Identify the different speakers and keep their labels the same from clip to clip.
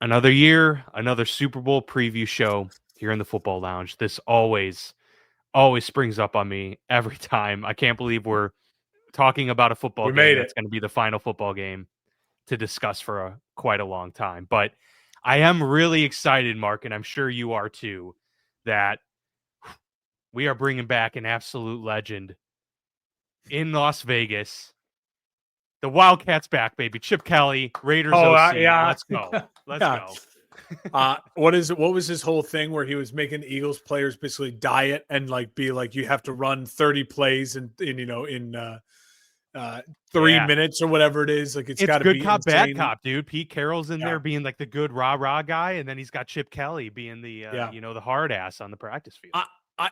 Speaker 1: Another year, another Super Bowl preview show here in the Football Lounge. This always springs up on me every time. I can't believe we're talking about a football
Speaker 2: We
Speaker 1: game
Speaker 2: made
Speaker 1: that's
Speaker 2: it.
Speaker 1: going to be the final football game to discuss for quite a long time. But I am really excited, Mark, and I'm sure you are too, that we are bringing back an absolute legend in Las Vegas. The Wildcats back, baby. Chip Kelly, Raiders OC.
Speaker 2: Yeah.
Speaker 1: Let's go. Let's
Speaker 2: Yeah.
Speaker 1: go.
Speaker 2: What was his whole thing where he was making Eagles players basically diet and like be like, you have to run 30 plays in 3
Speaker 1: Yeah.
Speaker 2: minutes or whatever it is. Like it's got to
Speaker 1: good
Speaker 2: be
Speaker 1: cop, bad
Speaker 2: insane.
Speaker 1: cop, dude. Pete Carroll's in there being like the good rah-rah guy, and then he's got Chip Kelly being the the hard ass on the practice field.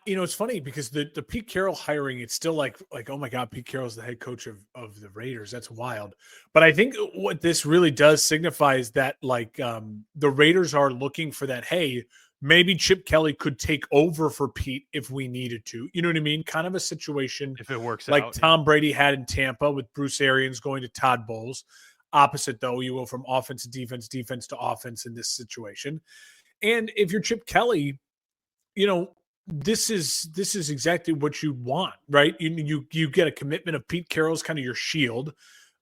Speaker 2: It's funny because the Pete Carroll hiring, it's still like, oh my God, Pete Carroll's the head coach of the Raiders. That's wild. But I think what this really does signify is that the Raiders are looking for that. Hey, maybe Chip Kelly could take over for Pete if we needed to. You know what I mean? Kind of a situation
Speaker 1: if it works
Speaker 2: like
Speaker 1: out,
Speaker 2: Tom Brady had in Tampa with Bruce Arians going to Todd Bowles. Opposite though, you go from offense to defense, defense to offense in this situation. And if you're Chip Kelly, this is exactly what you want, right? You get a commitment of Pete Carroll's kind of your shield.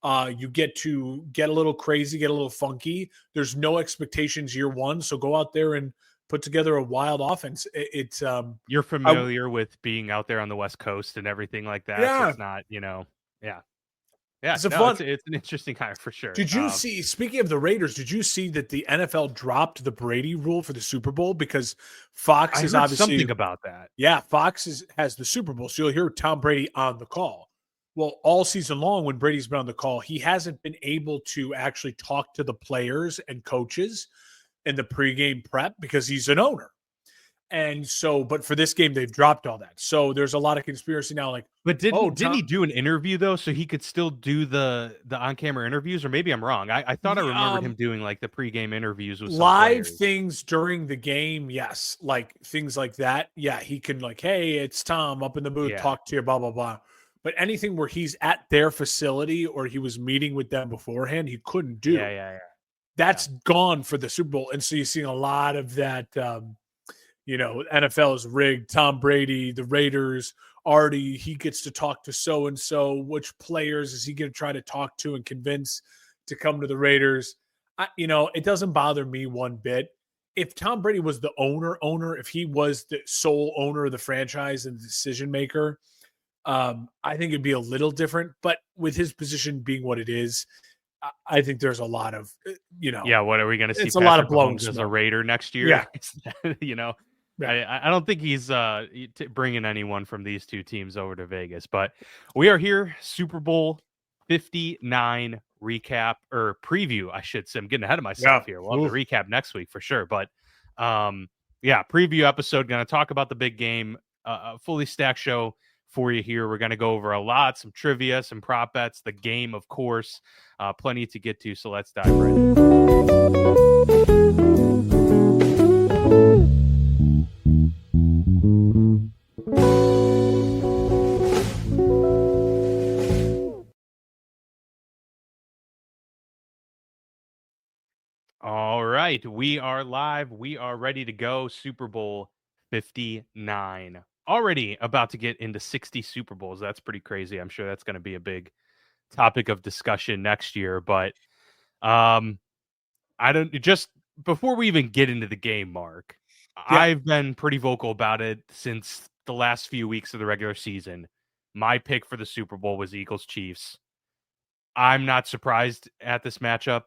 Speaker 2: You get to get a little crazy, get a little funky. There's no expectations year one, so go out there and put together a wild offense. It's
Speaker 1: you're familiar with being out there on the West Coast and everything like that.
Speaker 2: Yeah,
Speaker 1: so it's not, yeah. Yeah, it's an interesting hire for sure.
Speaker 2: Did you see, speaking of the Raiders, did you see that the NFL dropped the Brady rule for the Super Bowl because Fox is obviously
Speaker 1: something about that.
Speaker 2: Yeah, Fox has the Super Bowl, so you'll hear Tom Brady on the call. Well, all season long when Brady's been on the call, he hasn't been able to actually talk to the players and coaches in the pregame prep because he's an owner. And so, but for this game, they've dropped all that. So there's a lot of conspiracy now.
Speaker 1: But didn't he do an interview though, so he could still do the on-camera interviews? Or maybe I'm wrong. I thought I remembered him doing like the pregame interviews with
Speaker 2: live things during the game. Yes, like things like that. Yeah, he can hey, it's Tom up in the booth, talk to you, blah blah blah. But anything where he's at their facility or he was meeting with them beforehand, he couldn't do.
Speaker 1: Yeah.
Speaker 2: That's gone for the Super Bowl, and so you're seeing a lot of that. NFL is rigged. Tom Brady, the Raiders, already he gets to talk to so-and-so. Which players is he going to try to talk to and convince to come to the Raiders? It doesn't bother me one bit. If Tom Brady was the owner, if he was the sole owner of the franchise and the decision maker, I think it'd be a little different. But with his position being what it is, I think there's a lot of,
Speaker 1: Yeah, what are we going to see?
Speaker 2: It's Patrick a lot of blowing
Speaker 1: as a Raider next year.
Speaker 2: Yeah.
Speaker 1: I don't think he's bringing anyone from these two teams over to Vegas, but we are here. Super Bowl 59 recap or preview, I should say. I'm getting ahead of myself here. We'll have the recap next week for sure. But preview episode. Going to talk about the big game, a fully stacked show for you here. We're going to go over a lot, some trivia, some prop bets, the game, of course, plenty to get to. So let's dive right in. All right, we are live. We are ready to go. Super Bowl 59. Already about to get into 60 Super Bowls. That's pretty crazy. I'm sure that's going to be a big topic of discussion next year. But before we even get into the game, Mark, I've been pretty vocal about it since the last few weeks of the regular season. My pick for the Super Bowl was Eagles-Chiefs. I'm not surprised at this matchup.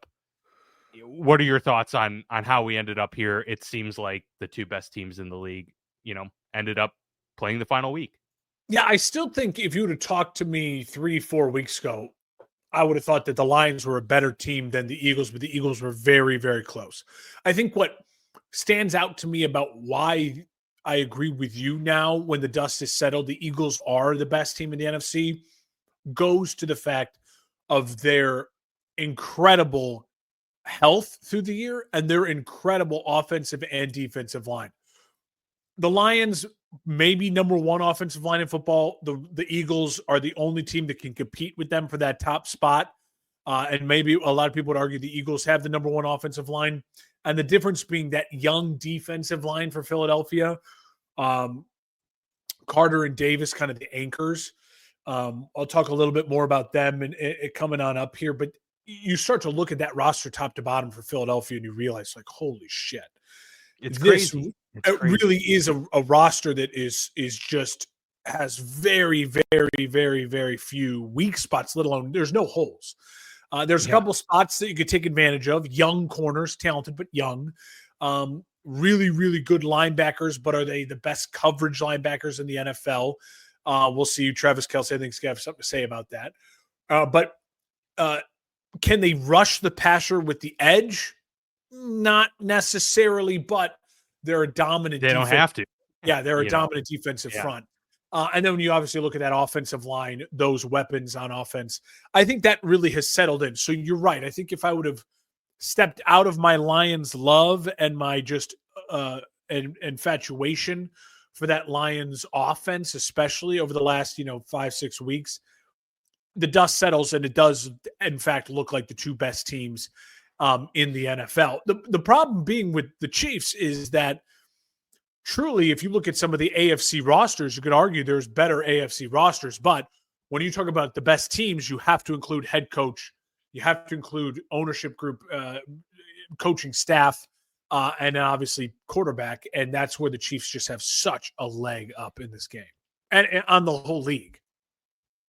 Speaker 1: What are your thoughts on how we ended up here? It seems like the two best teams in the league, ended up playing the final week.
Speaker 2: Yeah, I still think if you would have talked to me 3-4 weeks ago, I would have thought that the Lions were a better team than the Eagles, but the Eagles were very, very close. I think what stands out to me about why I agree with you now when the dust is settled, the Eagles are the best team in the NFC, goes to the fact of their incredible health through the year and their incredible offensive and defensive line. The Lions may be number one offensive line in football. The Eagles are the only team that can compete with them for that top spot. And maybe a lot of people would argue the Eagles have the number one offensive line. And the difference being that young defensive line for Philadelphia, Carter and Davis, kind of the anchors. I'll talk a little bit more about them and it coming on up here, but you start to look at that roster top to bottom for Philadelphia and you realize, like, holy shit.
Speaker 1: It's
Speaker 2: This
Speaker 1: crazy.
Speaker 2: it really is a roster that is just has very, very, very, very few weak spots, let alone there's no holes. There's a couple spots that you could take advantage of. Young corners, talented but young. Really, really good linebackers, but are they the best coverage linebackers in the NFL? We'll see. Travis Kelce, I think, is going to have something to say about that. But can they rush the passer with the edge? Not necessarily, but they're a dominant.
Speaker 1: They don't have to.
Speaker 2: Yeah, they're a dominant defensive front. And then when you obviously look at that offensive line, those weapons on offense, I think that really has settled in. So you're right. I think if I would have stepped out of my Lions love and my just infatuation for that Lions offense, especially over the last 5-6 weeks, the dust settles and it does in fact look like the two best teams in the NFL. The problem being with the Chiefs is that truly, if you look at some of the AFC rosters, you could argue there's better AFC rosters, but when you talk about the best teams, you have to include head coach, you have to include ownership group, coaching staff, and obviously quarterback, and that's where the Chiefs just have such a leg up in this game and on the whole league.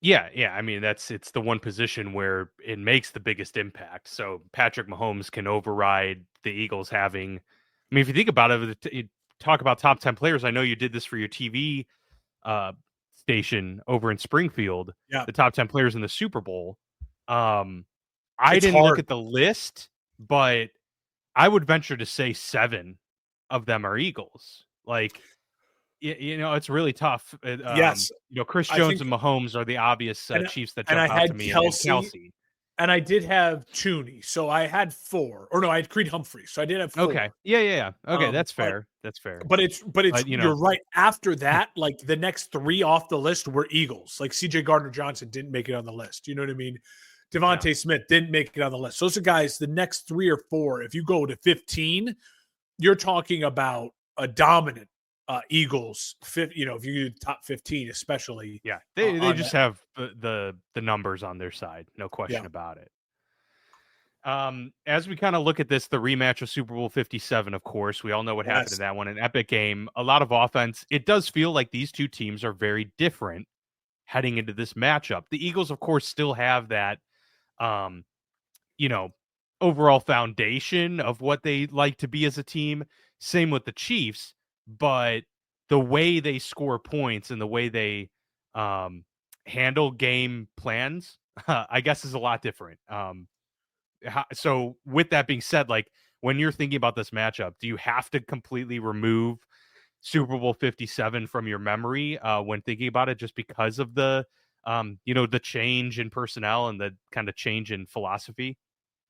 Speaker 1: Yeah. I mean, it's the one position where it makes the biggest impact. So Patrick Mahomes can override the Eagles having. I mean, if you think about it, you talk about top 10 players. I know you did this for your TV station over in Springfield.
Speaker 2: Yeah,
Speaker 1: the top 10 players in the Super Bowl. I
Speaker 2: It's
Speaker 1: didn't look
Speaker 2: hard.
Speaker 1: at the list, but I would venture to say 7 of them are Eagles. Like, it's really tough.
Speaker 2: Yes,
Speaker 1: Chris
Speaker 2: I
Speaker 1: Jones
Speaker 2: think,
Speaker 1: and Mahomes are the obvious
Speaker 2: and
Speaker 1: Chiefs that
Speaker 2: and I
Speaker 1: jump out to
Speaker 2: had
Speaker 1: me, and then
Speaker 2: Kelce,
Speaker 1: Kelce.
Speaker 2: and I did have Tooney, so I had 4. Or no, I had Creed Humphrey, so I did have 4.
Speaker 1: Okay. Yeah. Okay, that's
Speaker 2: But
Speaker 1: fair. That's fair.
Speaker 2: it's
Speaker 1: But
Speaker 2: you're right. After that, like the next 3 off the list were Eagles. Like CJ Gardner-Johnson didn't make it on the list. You know what I mean? Devontae Smith didn't make it on the list. Those are guys, the next 3 or 4, if you go to 15, you're talking about a dominant Eagles. If you do top 15, especially.
Speaker 1: yeah, they just
Speaker 2: that.
Speaker 1: have the numbers on their side, no question about it. As we kind of look at this, the rematch of Super Bowl 57, of course, we all know what happened in that one. An epic game, a lot of offense. It does feel like these two teams are very different heading into this matchup. The Eagles, of course, still have that, overall foundation of what they like to be as a team. Same with the Chiefs, but the way they score points and the way they handle game plans, I guess, is a lot different. So with that being said, like when you're thinking about this matchup, do you have to completely remove Super Bowl 57 from your memory when thinking about it, just because of the the change in personnel and the kind of change in philosophy?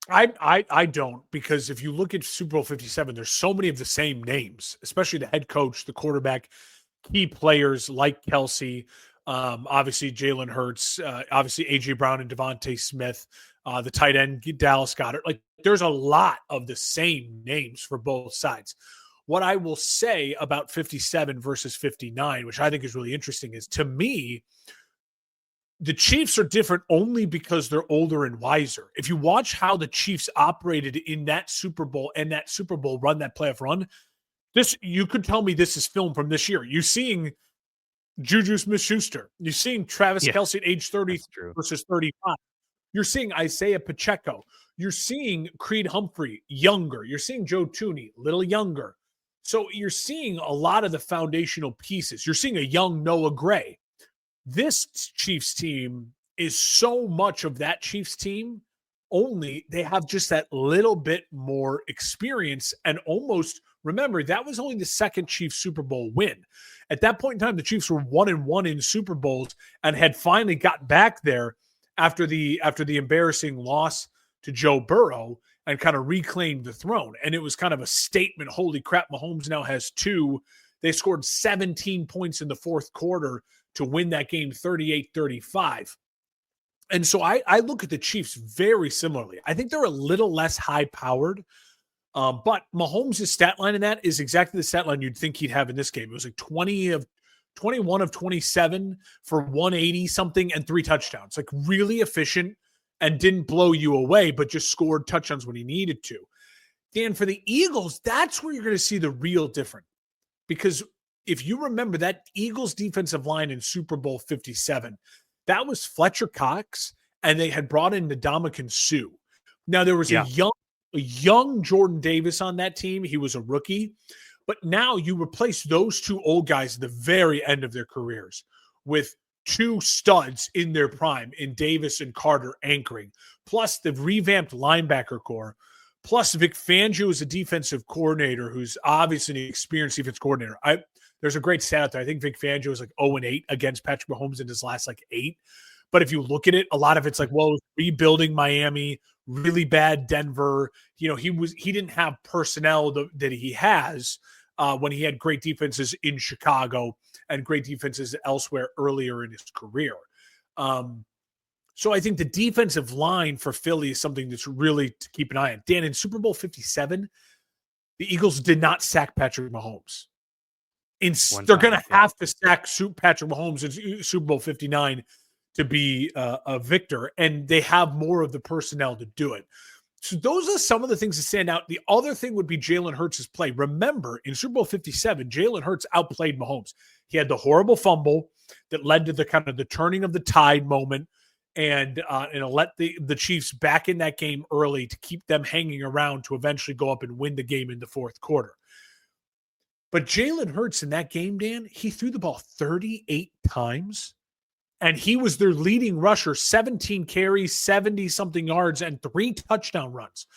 Speaker 2: I don't, because if you look at Super Bowl 57, there's so many of the same names, especially the head coach, the quarterback, key players like Kelce, obviously Jalen Hurts, obviously AJ Brown and Devontae Smith, the tight end Dallas Goedert. Like there's a lot of the same names for both sides. What I will say about 57 versus 59, which I think is really interesting, is to me, the Chiefs are different only because they're older and wiser. If you watch how the Chiefs operated in that Super Bowl and that Super Bowl run, that playoff run, you could tell me this is film from this year. You're seeing Juju Smith-Schuster. You're seeing Travis Kelce at age 30 versus 35. You're seeing Isaiah Pacheco. You're seeing Creed Humphrey, younger. You're seeing Joe Tooney, a little younger. So you're seeing a lot of the foundational pieces. You're seeing a young Noah Gray. This Chiefs team is so much of that Chiefs team, only they have just that little bit more experience. And almost, remember, that was only the second Chiefs Super Bowl win. At that point in time, the Chiefs were 1-1 in Super Bowls and had finally got back there after the embarrassing loss to Joe Burrow and kind of reclaimed the throne. And it was kind of a statement. Holy crap, Mahomes now has 2. They scored 17 points in the fourth quarter to win that game 38-35. And so I look at the Chiefs very similarly. I think they're a little less high powered. But Mahomes' stat line in that is exactly the stat line you'd think he'd have in this game. It was like 21 of 27 for 180 something and 3 touchdowns. Like really efficient and didn't blow you away, but just scored touchdowns when he needed to. Dan, for the Eagles, that's where you're going to see the real difference. Because if you remember that Eagles defensive line in Super Bowl 57, that was Fletcher Cox, and they had brought in Ndamukong Suh. Now there was a young Jordan Davis on that team. He was a rookie. But now you replace those 2 old guys at the very end of their careers with 2 studs in their prime in Davis and Carter anchoring, plus the revamped linebacker core, plus Vic Fangio is a defensive coordinator who's obviously an experienced defense coordinator. There's a great stat out there. I think Vic Fangio is like 0-8 against Patrick Mahomes in his last like 8. But if you look at it, a lot of it's like, well, rebuilding Miami, really bad Denver. You know, he didn't have personnel that he has when he had great defenses in Chicago and great defenses elsewhere earlier in his career. So I think the defensive line for Philly is something that's really to keep an eye on. Dan, in Super Bowl 57, the Eagles did not sack Patrick Mahomes. They're going to have to sack Patrick Mahomes in Super Bowl 59 to be a victor, and they have more of the personnel to do it. So those are some of the things that stand out. The other thing would be Jalen Hurts' play. Remember, in Super Bowl 57, Jalen Hurts outplayed Mahomes. He had the horrible fumble that led to the kind of the turning of the tide moment, and let the Chiefs back in that game early to keep them hanging around to eventually go up and win the game in the fourth quarter. But Jalen Hurts in that game, Dan, he threw the ball 38 times. And he was their leading rusher, 17 carries, 70-something yards, and 3 touchdown runs.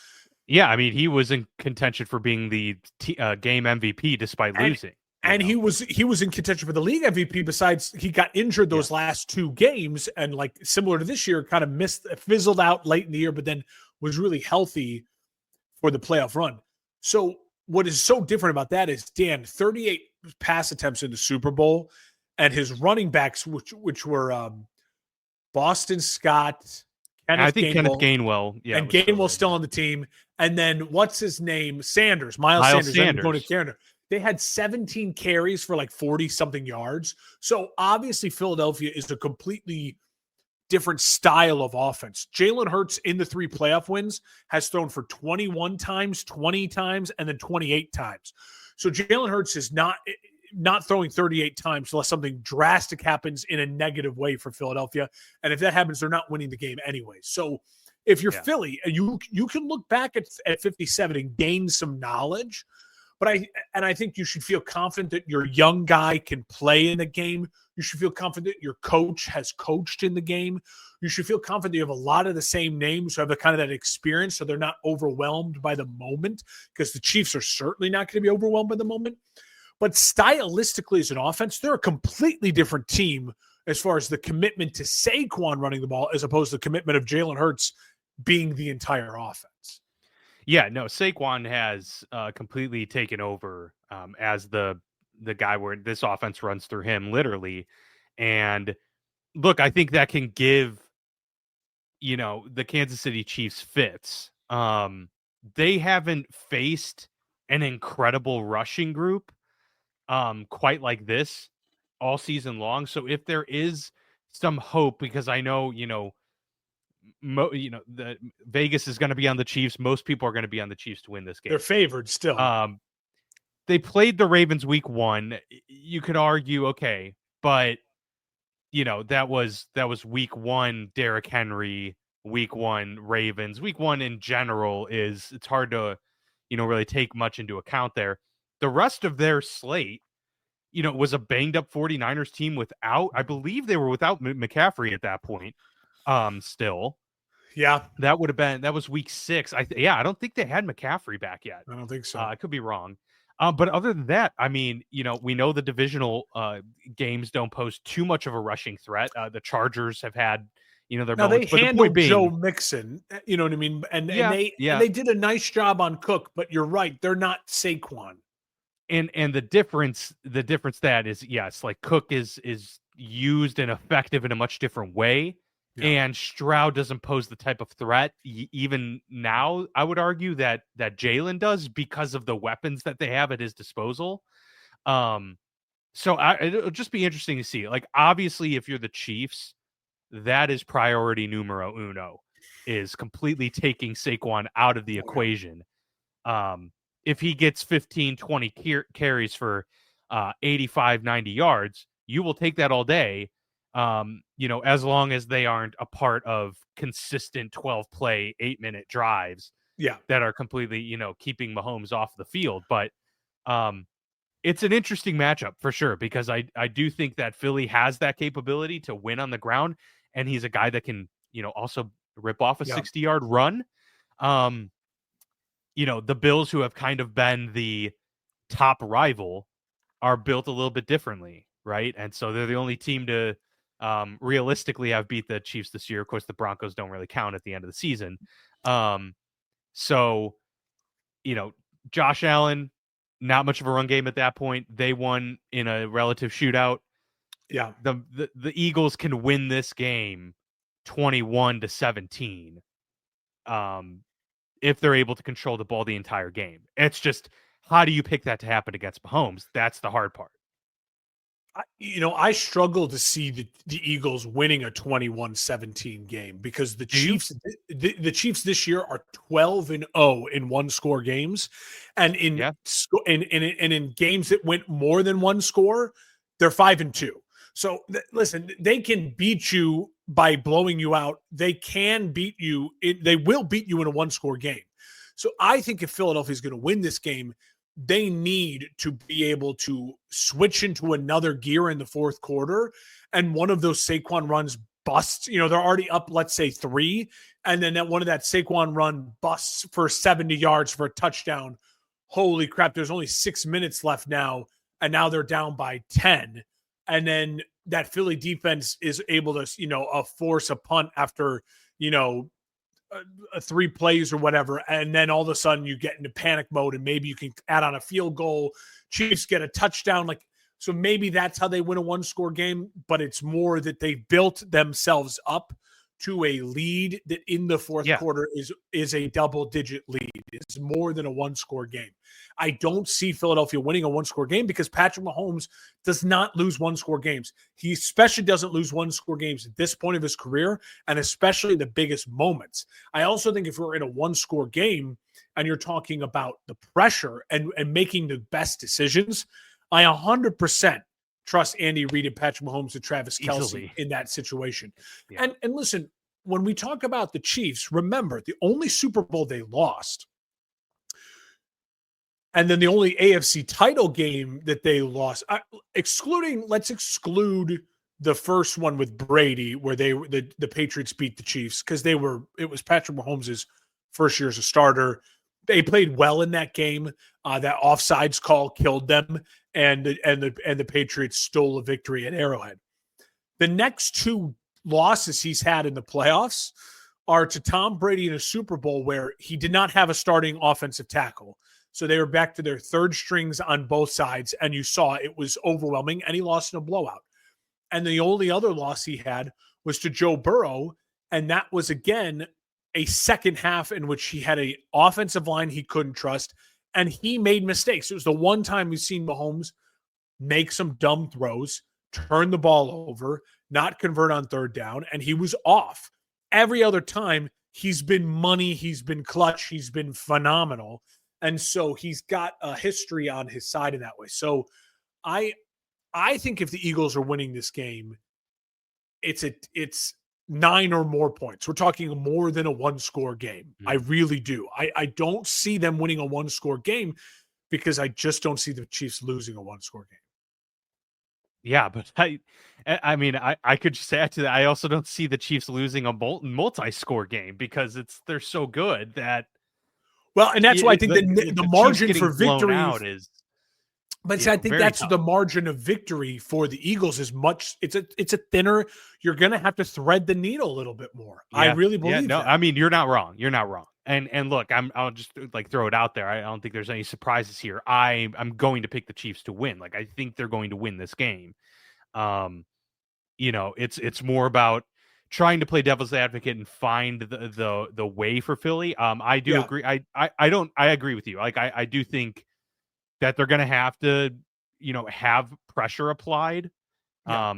Speaker 1: Yeah, I mean, he was in contention for being the game MVP despite losing.
Speaker 2: And he was in contention for the league MVP. Besides, he got injured those last 2 games, and like similar to this year, kind of fizzled out late in the year, but then was really healthy for the playoff run. So what is so different about that is, Dan, 38 pass attempts in the Super Bowl. And his running backs, which were Boston Scott,
Speaker 1: Kenneth Gainwell,
Speaker 2: and Gainwell's still on the team. And then what's his name? Miles Sanders. They had 17 carries for like 40-something yards. So obviously Philadelphia is a completely different style of offense. Jalen Hurts in the 3 playoff wins has thrown for 21 times, 20 times, and then 28 times. So Jalen Hurts is not throwing 38 times unless something drastic happens in a negative way for Philadelphia. And if that happens, they're not winning the game anyway. So if you're Philly, you can look back at 57 and gain some knowledge. But I think you should feel confident that your young guy can play in the game. You should feel confident your coach has coached in the game. You should feel confident you have a lot of the same names who have the kind of that experience, so they're not overwhelmed by the moment, because the Chiefs are certainly not going to be overwhelmed by the moment. But stylistically as an offense, they're a completely different team as far as the commitment to Saquon running the ball as opposed to the commitment of Jalen Hurts being the entire offense.
Speaker 1: Yeah, no, Saquon has completely taken over as the guy where this offense runs through him, literally. And look, I think that can give, the Kansas City Chiefs fits. They haven't faced an incredible rushing group quite like this all season long. So if there is some hope, because I know, the Vegas is going to be on the Chiefs. Most people are going to be on the Chiefs to win this game.
Speaker 2: They're favored still.
Speaker 1: They played the Ravens week 1. You could argue, okay, but that was week 1, Derrick Henry, week 1, Ravens. Week 1 in general it's hard to, really take much into account there. The rest of their slate, was a banged up 49ers team without, I believe they were without McCaffrey at that point. Still.
Speaker 2: Yeah.
Speaker 1: That was week 6. I don't think they had McCaffrey back yet.
Speaker 2: I don't think so.
Speaker 1: I could be wrong. But other than that, I mean, we know the divisional games don't pose too much of a rushing threat. The Chargers have had, their moments.
Speaker 2: They handled Joe Mixon, you know what I mean? And they did a nice job on Cook, but you're right. They're not Saquon.
Speaker 1: And the difference that is, yes, like Cook is used and effective in a much different way
Speaker 2: Yeah.
Speaker 1: And Stroud doesn't pose the type of threat even now. I would argue that Jalen does because of the weapons that they have at his disposal. So it'll just be interesting to see. Like, obviously, if you're the Chiefs, that is priority numero uno, is completely taking Saquon out of the
Speaker 2: Oh, yeah.
Speaker 1: equation. If he gets 15, 20 carries for 85, 90 yards, you will take that all day. As long as they aren't a part of consistent 12 play, 8-minute drives
Speaker 2: Yeah.
Speaker 1: that are completely, keeping Mahomes off the field. But it's an interesting matchup for sure, because I do think that Philly has that capability to win on the ground, and he's a guy that can, also rip off a
Speaker 2: Yeah.
Speaker 1: 60-yard run. The Bills, who have kind of been the top rival, are built a little bit differently, right? And so they're the only team to realistically have beat the Chiefs this year. Of course, the Broncos don't really count at the end of the season. So, Josh Allen, not much of a run game at that point. They won in a relative shootout.
Speaker 2: Yeah.
Speaker 1: The Eagles can win this game 21-17. If they're able to control the ball the entire game. It's just, how do you pick that to happen against Mahomes? That's the hard part.
Speaker 2: I struggle to see the Eagles winning a 21-17 game, because the Chiefs this year are 12-0 in one score games, and in games that went more than one score, they're 5-2. So listen, they can beat you by blowing you out. They can beat you. They will beat you in a one score game. So I think if Philadelphia is going to win this game, they need to be able to switch into another gear in the fourth quarter. And one of those Saquon runs busts. They're already up, let's say 3. And then one of that Saquon run busts for 70 yards for a touchdown. Holy crap. There's only 6 minutes left now. And now they're down by 10. And then that Philly defense is able to, force a punt after, 3 plays or whatever. And then all of a sudden you get into panic mode, and maybe you can add on a field goal. Chiefs get a touchdown. So maybe that's how they win a one score game, but it's more that they built themselves up to a lead that in the fourth quarter is a double-digit lead. It's more than a one-score game. I don't see Philadelphia winning a one-score game, because Patrick Mahomes does not lose one-score games. He especially doesn't lose one-score games at this point of his career, and especially the biggest moments. I also think if we're in a one-score game and you're talking about the pressure and making the best decisions, I 100% trust Andy Reid and Patrick Mahomes and Travis Kelce in that situation. Yeah. And listen, when we talk about the Chiefs, remember, the only Super Bowl they lost, and then the only AFC title game that they lost, let's exclude the first one with Brady, where the Patriots beat the Chiefs, because it was Patrick Mahomes' first year as a starter. They played well in that game. That offsides call killed them, and the Patriots stole a victory at Arrowhead. The next 2 losses he's had in the playoffs are to Tom Brady in a Super Bowl, where he did not have a starting offensive tackle. So they were back to their third strings on both sides, and you saw it was overwhelming, and he lost in a blowout. And the only other loss he had was to Joe Burrow, and that was, again, a second half in which he had an offensive line he couldn't trust, and he made mistakes. It was the one time we've seen Mahomes make some dumb throws, turn the ball over, not convert on third down, and he was off. Every other time, he's been money, he's been clutch, he's been phenomenal. And so he's got a history on his side in that way. So I think if the Eagles are winning this game, it's 9 or more points. We're talking more than a one-score game. I really do. I don't see them winning a one-score game, because I just don't see the Chiefs losing a one-score game.
Speaker 1: Yeah, but I mean, I could just add to that. I also don't see the Chiefs losing a multi-score game, because they're so good that.
Speaker 2: Well, and that's why I think the margin for victory
Speaker 1: is.
Speaker 2: But I think that's tough. The margin of victory for the Eagles is much. It's a thinner. You're going to have to thread the needle a little bit more. Yeah, I really believe that.
Speaker 1: I mean, you're not wrong. You're not wrong. And look, I'll just throw it out there. I don't think there's any surprises here. I'm going to pick the Chiefs to win. I think they're going to win this game. It's more about trying to play devil's advocate and find the way for Philly. I do
Speaker 2: Yeah.
Speaker 1: agree. I agree with you. Like I do think that they're going to have to, have pressure applied.
Speaker 2: Yeah.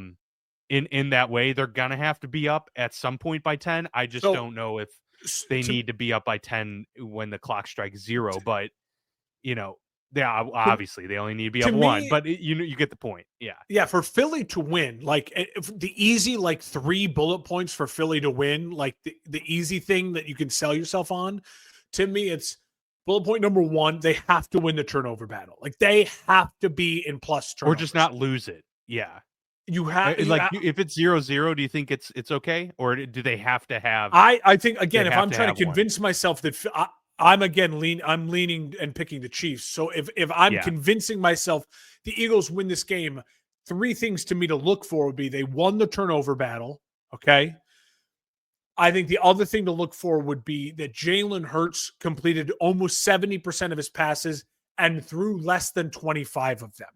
Speaker 1: In that way, they're going to have to be up at some point by 10. I just
Speaker 2: So
Speaker 1: don't know if they
Speaker 2: to,
Speaker 1: need to be up by 10 when the clock strikes 0, but yeah,
Speaker 2: to,
Speaker 1: obviously they only need to be
Speaker 2: to
Speaker 1: up 1,
Speaker 2: me,
Speaker 1: but you get the point. Yeah.
Speaker 2: yeah, for Philly to win, like if the easy, like 3 bullet points for Philly to win, like the easy thing that you can sell yourself on, to me, it's bullet point number 1, they have to win the turnover battle. Like they have to be in plus
Speaker 1: Or just
Speaker 2: turnovers.
Speaker 1: not lose it. Yeah.
Speaker 2: You have,
Speaker 1: Like if it's 0-0, do you think it's okay? Or do they have to have
Speaker 2: I think again,
Speaker 1: they
Speaker 2: if
Speaker 1: have
Speaker 2: I'm
Speaker 1: to
Speaker 2: trying to
Speaker 1: have one?
Speaker 2: convince myself that I'm leaning and picking the Chiefs. So if I'm
Speaker 1: Yeah.
Speaker 2: convincing myself the Eagles win this game, 3 things to me to look for would be they won the turnover battle. Okay. I think the other thing to look for would be that Jalen Hurts completed almost 70% of his passes and threw less than 25 of them.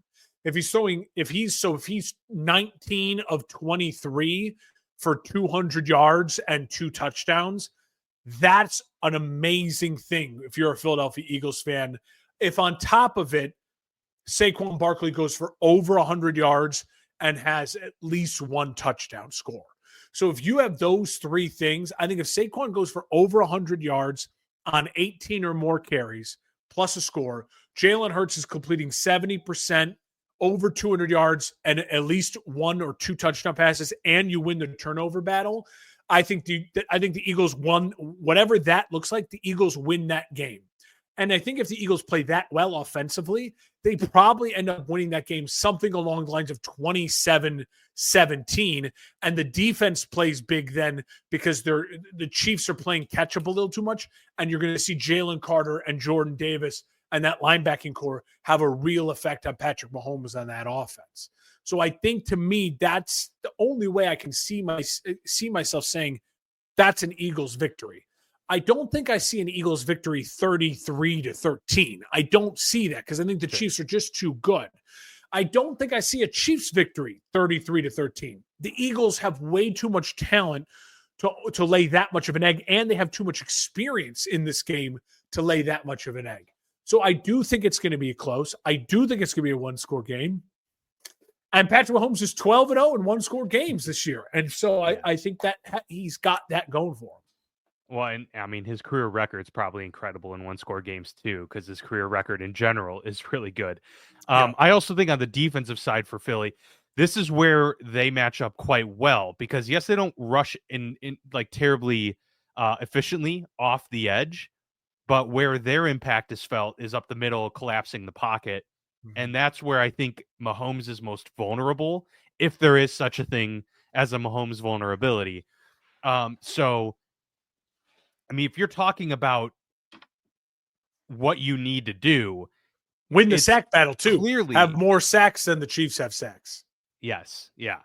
Speaker 2: If he's 19 of 23 for 200 yards and 2 touchdowns, that's an amazing thing if you're a Philadelphia Eagles fan. If on top of it, Saquon Barkley goes for over 100 yards and has at least 1 touchdown score. So if you have those 3 things, I think if Saquon goes for over 100 yards on 18 or more carries plus a score, Jalen Hurts is completing 70%, over 200 yards, and at least 1 or 2 touchdown passes, and you win the turnover battle. I think the Eagles won, whatever that looks like. The Eagles win that game. And I think if the Eagles play that well offensively, they probably end up winning that game something along the lines of 27-17. And the defense plays big then because the Chiefs are playing catch up a little too much. And you're going to see Jalen Carter and Jordan Davis and that linebacking core have a real effect on Patrick Mahomes on that offense. So I think to me, that's the only way I can see myself saying that's an Eagles victory. I don't think I see an Eagles victory 33-13. I don't see that because I think the Chiefs are just too good. I don't think I see a Chiefs victory 33-13. The Eagles have way too much talent to lay that much of an egg, and they have too much experience in this game to lay that much of an egg. So I do think it's going to be close. I do think it's going to be a 1-score game. And Patrick Mahomes is 12-0 in 1-score games this year. And so I think that he's got that going for him.
Speaker 1: Well, and I mean, his career record's probably incredible in 1-score games too, because his career record in general is really good. I also think on the defensive side for Philly, this is where they match up quite well because yes, they don't rush in like terribly efficiently off the edge, but where their impact is felt is up the middle, collapsing the pocket. And that's where I think Mahomes is most vulnerable, if there is such a thing as a Mahomes vulnerability. So, I mean, if you're talking about what you need to do,
Speaker 2: win the sack battle too.
Speaker 1: Clearly,
Speaker 2: have more sacks than the Chiefs have sacks.
Speaker 1: Yes, yeah.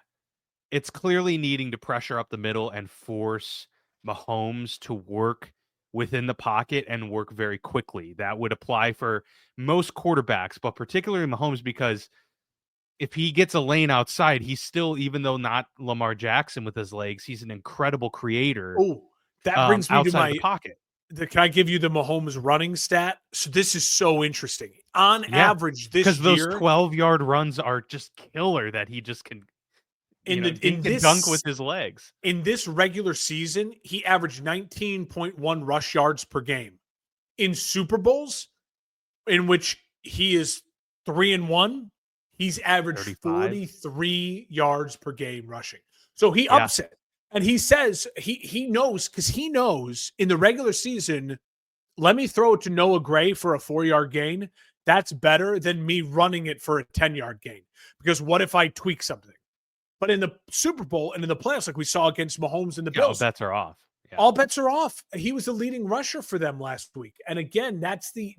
Speaker 1: It's clearly needing to pressure up the middle and force Mahomes to work within the pocket and work very quickly. That would apply for most quarterbacks, but particularly Mahomes, because if he gets a lane outside, he's still, even though not Lamar Jackson with his legs, he's an incredible creator.
Speaker 2: Oh, that brings me
Speaker 1: outside
Speaker 2: to
Speaker 1: the pocket.
Speaker 2: Can I give you the Mahomes running stat? So this is so interesting. On average this year,
Speaker 1: because those 12-yard runs are just killer that he just can dunk with his legs.
Speaker 2: In this regular season, he averaged 19.1 rush yards per game. In Super Bowls, in which he is 3-1, he's averaged 43 yards per game rushing. So he ups it. And he says he knows, because he knows in the regular season, let me throw it to Noah Gray for a 4-yard gain. That's better than me running it for a 10-yard gain. Because what if I tweak something? But in the Super Bowl and in the playoffs, like we saw against Mahomes and the Bills,
Speaker 1: all bets are off. Yeah.
Speaker 2: All bets are off. He was the leading rusher for them last week. And again, that's the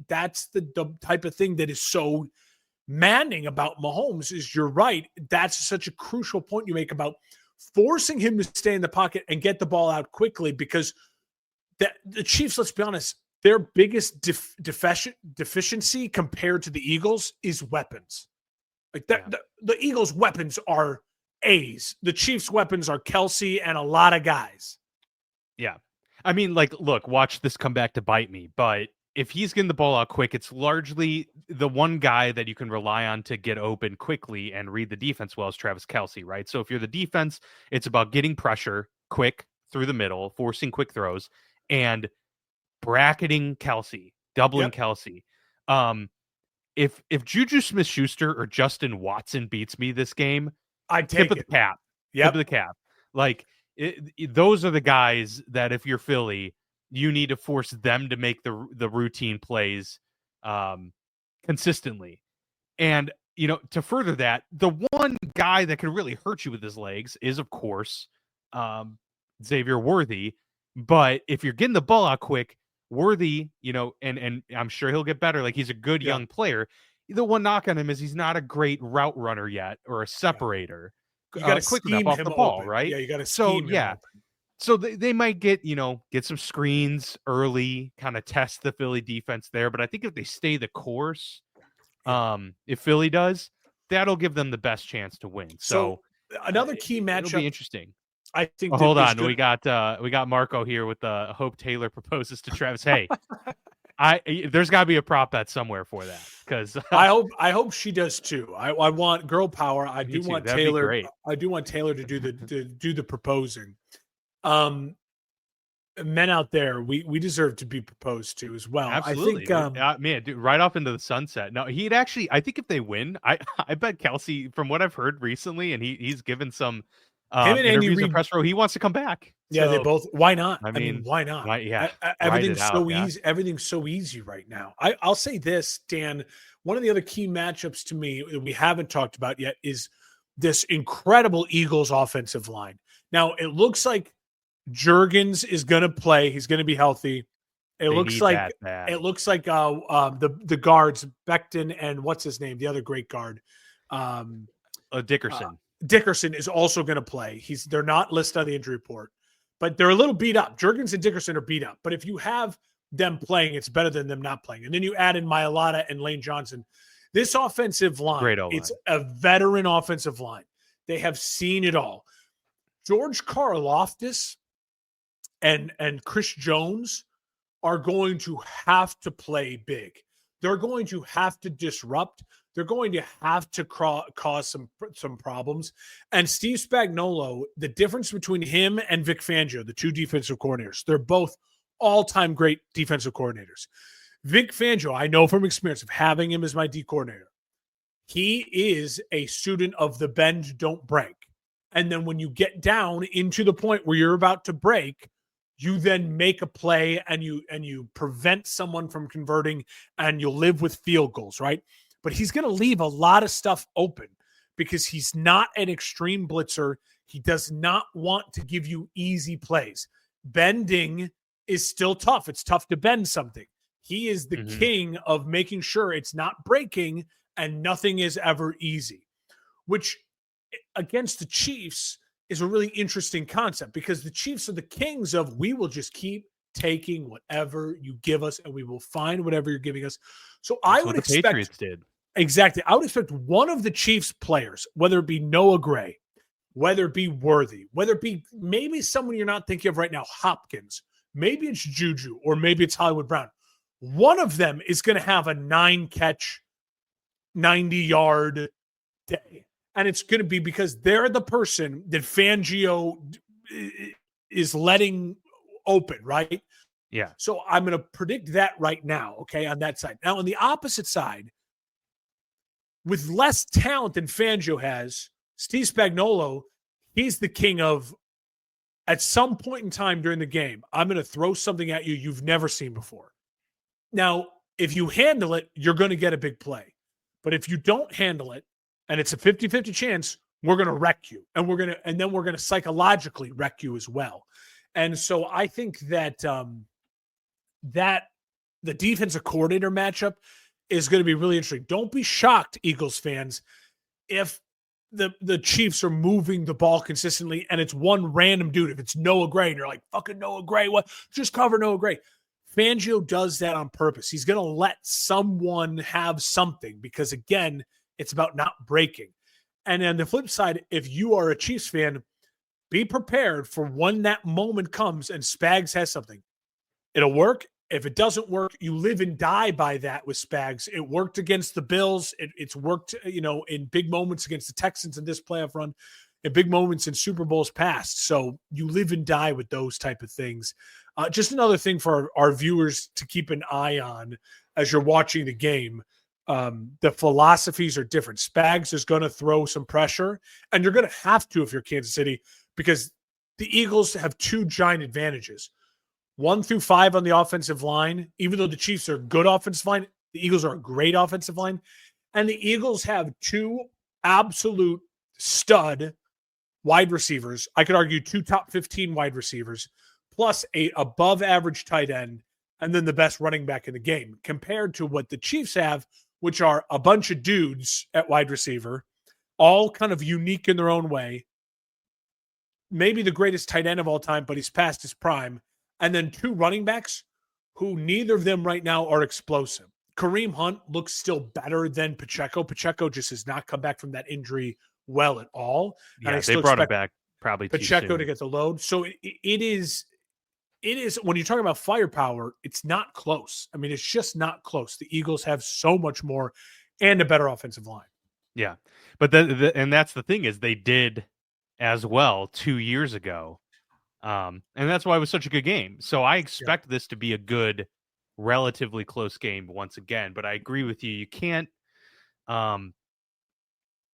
Speaker 2: type of thing that is so maddening about Mahomes is you're right. That's such a crucial point you make about forcing him to stay in the pocket and get the ball out quickly, because the Chiefs, let's be honest, their biggest deficiency compared to the Eagles is weapons. Like that, the Eagles' weapons are A's. The Chiefs' weapons are Kelsey and a lot of guys.
Speaker 1: Yeah. I mean, like, look, watch this come back to bite me. But if he's getting the ball out quick, it's largely the one guy that you can rely on to get open quickly and read the defense well is Travis Kelsey, right? So if you're the defense, it's about getting pressure quick through the middle, forcing quick throws, and bracketing Kelsey, doubling
Speaker 2: Yep.
Speaker 1: Kelsey. If Juju Smith-Schuster or Justin Watson beats me this game,
Speaker 2: I'd
Speaker 1: tip
Speaker 2: take
Speaker 1: of
Speaker 2: it.
Speaker 1: the cap.
Speaker 2: Yep.
Speaker 1: Tip of the cap. Like, those are the guys that if you're Philly, you need to force them to make the routine plays consistently. And, to further that, the one guy that can really hurt you with his legs is, of course, Xavier Worthy. But if you're getting the ball out quick, Worthy, and I'm sure he'll get better. Like, he's a good young player. The one knock on him is he's not a great route runner yet or a separator.
Speaker 2: You got to
Speaker 1: Quick
Speaker 2: scheme
Speaker 1: enough off
Speaker 2: him
Speaker 1: the ball,
Speaker 2: open.
Speaker 1: right?
Speaker 2: Yeah, you got to scheme him open.
Speaker 1: So they might get some screens early, kind of test the Philly defense there. But I think if they stay the course, if Philly does, that'll give them the best chance to win. So
Speaker 2: another key matchup.
Speaker 1: It'll be interesting.
Speaker 2: I think.
Speaker 1: Hold on, we got Marco here with Hope Taylor proposes to Travis. Hey, there's got to be a prop bet somewhere for that because
Speaker 2: I hope she does too. I want girl power. I do want Taylor. I do want Taylor to do the proposing. Men out there, we deserve to be proposed to as well.
Speaker 1: Absolutely. I think, man, dude, right off into the sunset. No, he'd actually. I think if they win, I bet Kelsey, from what I've heard recently, and he's given some. Interviews in press row, he wants to come back.
Speaker 2: Yeah, they both. Why not?
Speaker 1: I mean,
Speaker 2: why not?
Speaker 1: Everything's
Speaker 2: so easy. Everything's so easy right now. I'll say this, Dan. One of the other key matchups to me that we haven't talked about yet is this incredible Eagles offensive line. Now it looks like Juergens is going to play. He's going to be healthy. It looks like the guards Becton and what's his name, the other great guard,
Speaker 1: Dickerson.
Speaker 2: Dickerson is also going to play. They're not listed on the injury report, but they're a little beat up. Juergens and Dickerson are beat up. But if you have them playing, it's better than them not playing. And then you add in Mailata and Lane Johnson. This offensive line, it's a veteran offensive line. They have seen it all. George Karlaftis and Chris Jones are going to have to play big. They're going to have to disrupt. They're going to have to cause some problems. And Steve Spagnuolo, the difference between him and Vic Fangio, the two defensive coordinators, they're both all-time great defensive coordinators. Vic Fangio, I know from experience of having him as my D coordinator, he is a student of the bend, don't break. And then when you get down into the point where you're about to break, you then make a play and you prevent someone from converting and you'll live with field goals, right? But he's going to leave a lot of stuff open because he's not an extreme blitzer. He does not want to give you easy plays. Bending is still tough. It's tough to bend something. He is the king of making sure it's not breaking and nothing is ever easy, which against the Chiefs is a really interesting concept because the Chiefs are the kings of we will just keep taking whatever you give us and we will find whatever you're giving us. So I would expect the
Speaker 1: Patriots did.
Speaker 2: Exactly. I would expect one of the Chiefs players, whether it be Noah Gray, whether it be Worthy, whether it be maybe someone you're not thinking of right now, Hopkins, maybe it's Juju, or maybe it's Hollywood Brown. One of them is going to have a 9-catch, 90-yard day. And it's going to be because they're the person that Fangio is letting open, right?
Speaker 1: Yeah.
Speaker 2: So I'm going to predict that right now, okay, on that side. Now, on the opposite side, with less talent than Fangio has, Steve Spagnuolo, he's the king of, at some point in time during the game, I'm going to throw something at you you've never seen before. Now, if you handle it, you're going to get a big play. But if you don't handle it, and it's a 50-50 chance, we're going to wreck you. And then we're going to psychologically wreck you as well. And so I think that that the defensive coordinator matchup is going to be really interesting. Don't be shocked, Eagles fans, if the Chiefs are moving the ball consistently and it's one random dude. If it's Noah Gray and you're like, fucking Noah Gray, what? Just cover Noah Gray. Fangio does that on purpose. He's going to let someone have something because, again, it's about not breaking. And on the flip side, if you are a Chiefs fan, be prepared for when that moment comes and Spags has something. It'll work. If it doesn't work, you live and die by that with Spags. It worked against the Bills. It's worked, in big moments against the Texans in this playoff run, in big moments in Super Bowls past. So you live and die with those type of things. Just another thing for our viewers to keep an eye on as you're watching the game. The philosophies are different. Spags is going to throw some pressure, and you're going to have to if you're Kansas City, because the Eagles have two giant advantages. 1 through 5 on the offensive line. Even though the Chiefs are a good offensive line, the Eagles are a great offensive line. And the Eagles have two absolute stud wide receivers. I could argue 2 top 15 wide receivers, plus a above average tight end, and then the best running back in the game, compared to what the Chiefs have, which are a bunch of dudes at wide receiver, all kind of unique in their own way. Maybe the greatest tight end of all time, but he's past his prime. And then 2 running backs who neither of them right now are explosive. Kareem Hunt looks still better than Pacheco. Pacheco just has not come back from that injury well at all.
Speaker 1: Yeah,
Speaker 2: and I
Speaker 1: they
Speaker 2: still
Speaker 1: brought him back probably too
Speaker 2: Pacheco
Speaker 1: soon.
Speaker 2: to get the load. So it is when you're talking about firepower, it's not close. I mean, it's just not close. The Eagles have so much more and a better offensive line.
Speaker 1: Yeah, but and that's the thing is they did as well 2 years ago. And that's why it was such a good game. So I expect this to be a good, relatively close game once again. But I agree with you. You can't,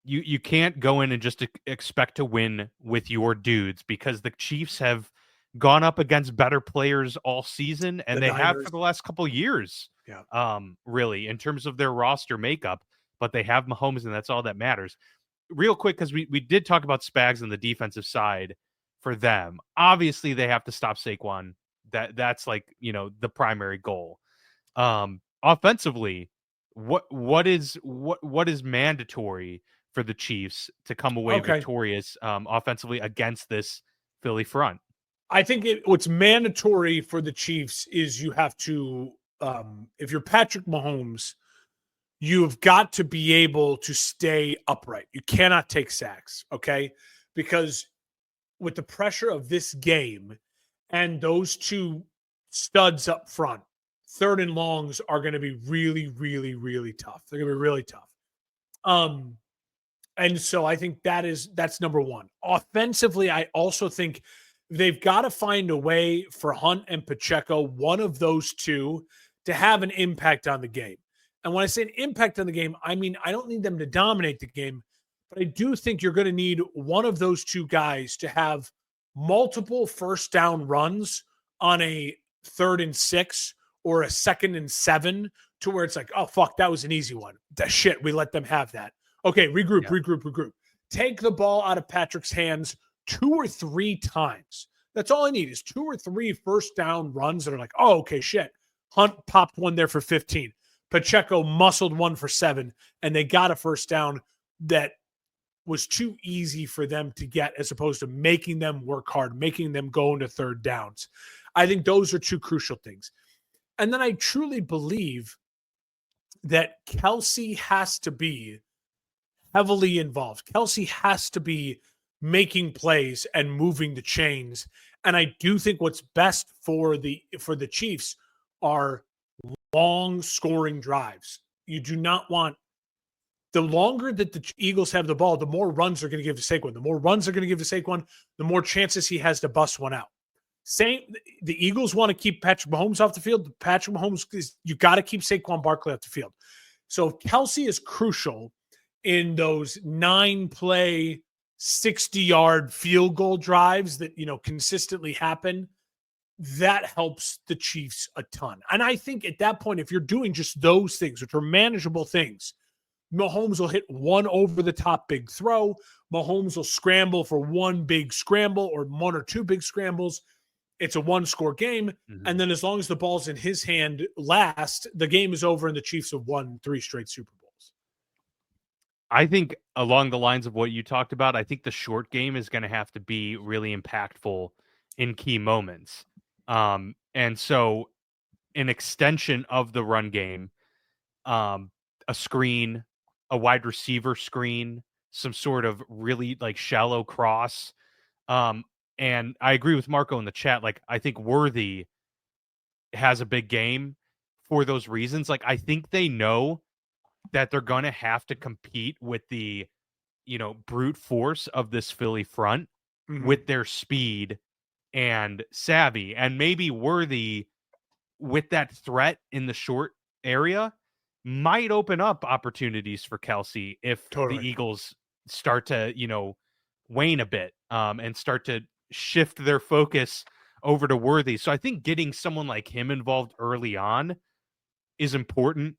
Speaker 1: you can't go in and just expect to win with your dudes, because the Chiefs have gone up against better players all season, and they have for the last couple of years.
Speaker 2: Yeah.
Speaker 1: Really, in terms of their roster makeup, but they have Mahomes, and that's all that matters. Real quick, because we did talk about Spags on the defensive side. For them, obviously they have to stop Saquon. That's like, the primary goal. Offensively, what is mandatory for the Chiefs to come away victorious offensively against this Philly front?
Speaker 2: I think what's mandatory for the Chiefs is you have to, if you're Patrick Mahomes, you've got to be able to stay upright. You cannot take sacks, okay? Because with the pressure of this game and those 2 studs up front, 3rd and longs are going to be really, really, really tough. They're going to be really tough. And so I think that's number 1. Offensively, I also think they've got to find a way for Hunt and Pacheco, one of those 2, to have an impact on the game. And when I say an impact on the game, I mean, I don't need them to dominate the game, but I do think you're going to need one of those 2 guys to have multiple first down runs on a 3rd and 6 or a 2nd and 7, to where it's like, oh, fuck, that was an easy one. That shit, we let them have that. Okay, regroup. Take the ball out of Patrick's hands 2 or 3 times. That's all I need is 2 or 3 first down runs that are like, oh, okay, shit. Hunt popped one there for 15. Pacheco muscled one for 7, and they got a first down that was too easy for them to get, as opposed to making them work hard, making them go into 3rd downs. I think those are 2 crucial things. And then I truly believe that Kelsey has to be heavily involved. Kelsey has to be making plays and moving the chains. And I do think what's best for the Chiefs are long scoring drives. You do not want, the longer that the Eagles have the ball, the more runs they're going to give to Saquon. The more runs they're going to give to Saquon, the more chances he has to bust one out. The Eagles want to keep Patrick Mahomes off the field. Patrick Mahomes, you got to keep Saquon Barkley off the field. So Kelsey is crucial in those 9-play, 60-yard field goal drives that, consistently happen. That helps the Chiefs a ton. And I think at that point, if you're doing just those things, which are manageable things, Mahomes will hit one over-the-top big throw. Mahomes will scramble for one big scramble or 1 or 2 big scrambles. It's a 1-score game. Mm-hmm. And then as long as the ball's in his hand last, the game is over and the Chiefs have won 3 straight Super Bowls.
Speaker 1: I think along the lines of what you talked about, I think the short game is going to have to be really impactful in key moments. And so an extension of the run game, a screen, a wide receiver screen, some sort of really like shallow cross. And I agree with Marco in the chat. Like, I think Worthy has a big game for those reasons. Like, I think they know that they're going to have to compete with the, brute force of this Philly front with their speed and savvy, and maybe Worthy with that threat in the short area might open up opportunities for Kelsey if the
Speaker 2: Totally.
Speaker 1: Eagles start to, wane a bit, and start to shift their focus over to Worthy. So I think getting someone like him involved early on is important.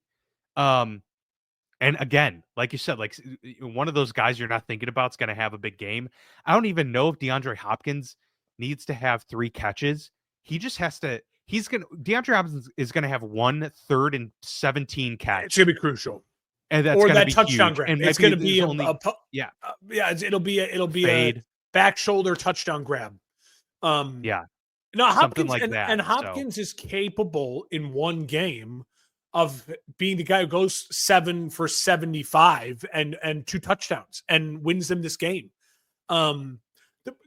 Speaker 1: And again, like you said, like one of those guys you're not thinking about is going to have a big game. I don't even know if DeAndre Hopkins needs to have 3 catches. He just has to. DeAndre Hopkins is going to have 1 3rd and 17 catch.
Speaker 2: It's going to be crucial.
Speaker 1: And that's
Speaker 2: or
Speaker 1: going to
Speaker 2: that
Speaker 1: be
Speaker 2: touchdown
Speaker 1: huge.
Speaker 2: grab.
Speaker 1: And
Speaker 2: It's going to be
Speaker 1: yeah,
Speaker 2: it'll be
Speaker 1: fade.
Speaker 2: a back shoulder touchdown grab.
Speaker 1: Yeah,
Speaker 2: No,
Speaker 1: something
Speaker 2: Hopkins
Speaker 1: like that.
Speaker 2: and Hopkins is capable in one game of being the guy who goes 7 for 75 and 2 touchdowns and wins them this game.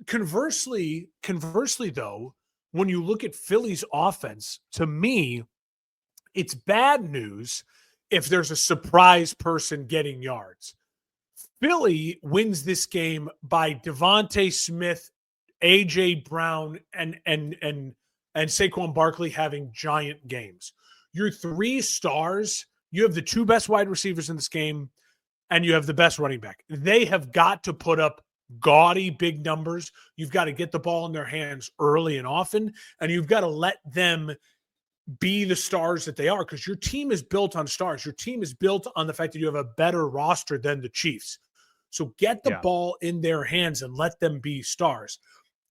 Speaker 2: Conversely, though, when you look at Philly's offense, to me, it's bad news if there's a surprise person getting yards. Philly wins this game by Devontae Smith, AJ Brown, and Saquon Barkley having giant games. Your 3 stars, you have the 2 best wide receivers in this game, and you have the best running back. They have got to put up gaudy big numbers. You've got to get the ball in their hands early and often, and you've got to let them be the stars that they are, because your team is built on stars. Your team is built on the fact that you have a better roster than the Chiefs. So get the ball in their hands and let them be stars.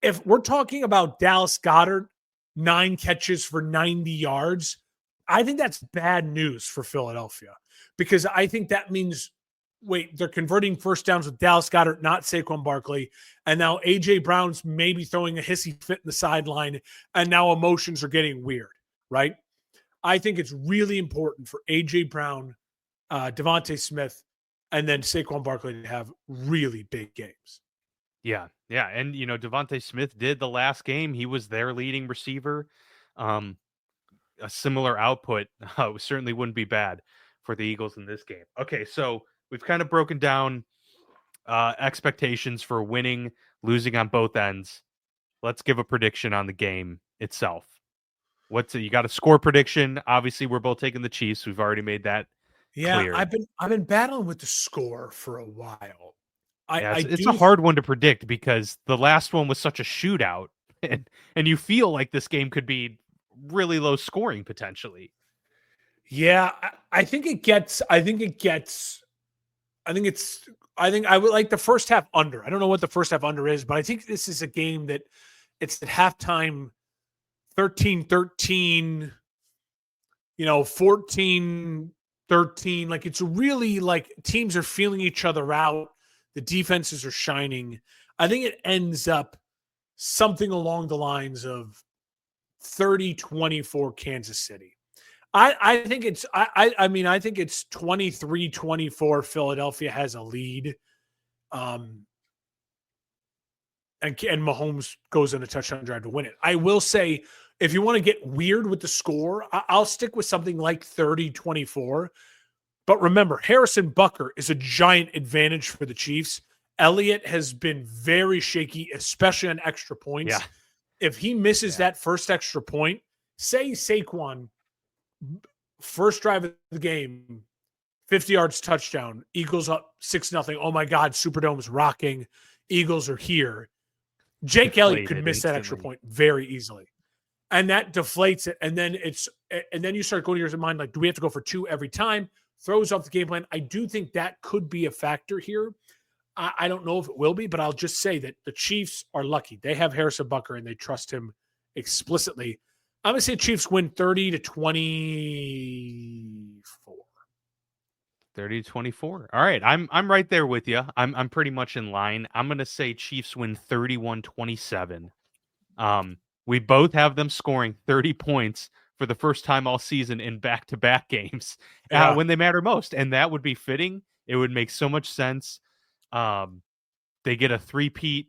Speaker 2: If we're talking about Dallas Goedert, 9 catches for 90 yards, I think that's bad news for Philadelphia, because I think that means, wait, they're converting first downs with Dallas Goedert, not Saquon Barkley. And now A.J. Brown's maybe throwing a hissy fit in the sideline, and now emotions are getting weird, right? I think it's really important for A.J. Brown, Devontae Smith, and then Saquon Barkley to have really big games.
Speaker 1: Yeah. And, Devontae Smith did the last game. He was their leading receiver. A similar output certainly wouldn't be bad for the Eagles in this game. Okay, so we've kind of broken down expectations for winning, losing on both ends. Let's give a prediction on the game itself. You got a score prediction? Obviously, we're both taking the Chiefs. We've already made that clear.
Speaker 2: I've been battling with the score for a while.
Speaker 1: It's a hard one to predict because the last one was such a shootout, and you feel like this game could be really low scoring potentially.
Speaker 2: Yeah, I think I would like the first half under. I don't know what the first half under is, but I think this is a game that it's at halftime 13-13, 14-13. Like, it's really like teams are feeling each other out. The defenses are shining. I think it ends up something along the lines of 30-24 Kansas City. I think it's 23-24 Philadelphia has a lead. And Mahomes goes on a touchdown drive to win it. I will say, if you want to get weird with the score, I'll stick with something like 30-24. But remember, Harrison Butker is a giant advantage for the Chiefs. Elliott has been very shaky, especially on extra points.
Speaker 1: Yeah.
Speaker 2: If he misses that first extra point, say Saquon, first drive of the game, 50 yards touchdown, Eagles up 6-0. Oh my God, Superdome's rocking. Eagles are here. Jake Elliott could miss that extra point very easily. And that deflates it. And then you start going to your mind, like, do we have to go for 2 every time? Throws off the game plan. I do think that could be a factor here. I don't know if it will be, but I'll just say that the Chiefs are lucky. They have Harrison Butker and they trust him explicitly. I'm going to say Chiefs win 30-24.
Speaker 1: 30-24. All right. I'm right there with you. I'm pretty much in line. I'm going to say Chiefs win 31-27. We both have them scoring 30 points for the first time all season in back-to-back games when they matter most. And that would be fitting. It would make so much sense. They get a three-peat,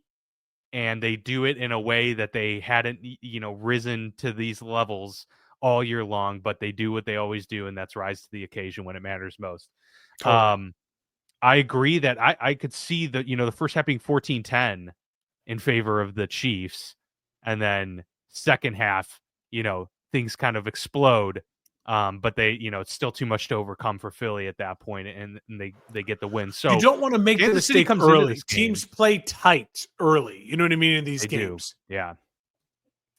Speaker 1: and they do it in a way that they hadn't, risen to these levels all year long, but they do what they always do, and that's rise to the occasion when it matters most.
Speaker 2: Totally.
Speaker 1: I agree that I could see the first half being 14-10 in favor of the Chiefs, and then second half, things kind of explode. But they, it's still too much to overcome for Philly at that point, and they get the win.
Speaker 2: You
Speaker 1: So
Speaker 2: don't want to make the
Speaker 1: Kansas City
Speaker 2: mistake
Speaker 1: comes into
Speaker 2: early.
Speaker 1: this game.
Speaker 2: Teams play tight early. You know what I mean in these
Speaker 1: They do,
Speaker 2: games.
Speaker 1: yeah.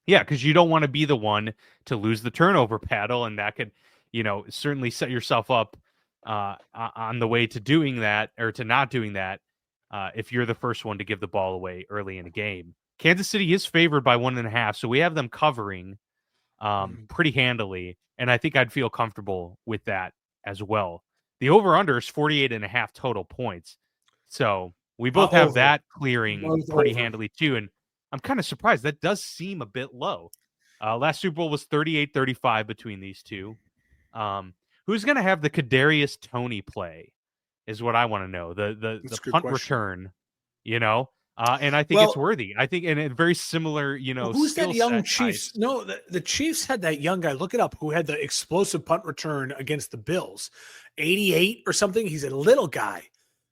Speaker 1: Yeah, because you don't want to be the one to lose the turnover battle, and that could, certainly set yourself up on the way to doing that or to not doing that if you're the first one to give the ball away early in a game. Kansas City is favored by 1.5, so we have them covering pretty handily, and I think I'd feel comfortable with that as well. The over-under is 48.5 total points, so we both have
Speaker 2: Over.
Speaker 1: that clearing
Speaker 2: Both
Speaker 1: pretty
Speaker 2: over.
Speaker 1: handily too, and I'm kind of surprised. That does seem a bit low. Last Super Bowl was 38-35 between these two. Who's going to have the Kadarius Toney play is what I want to know. The punt return, and I think it's worthy. I think, and a very similar,
Speaker 2: who's that young
Speaker 1: Chiefs?
Speaker 2: No, the Chiefs had that young guy. Look it up. Who had the explosive punt return against the Bills? 88 or something. He's a little guy.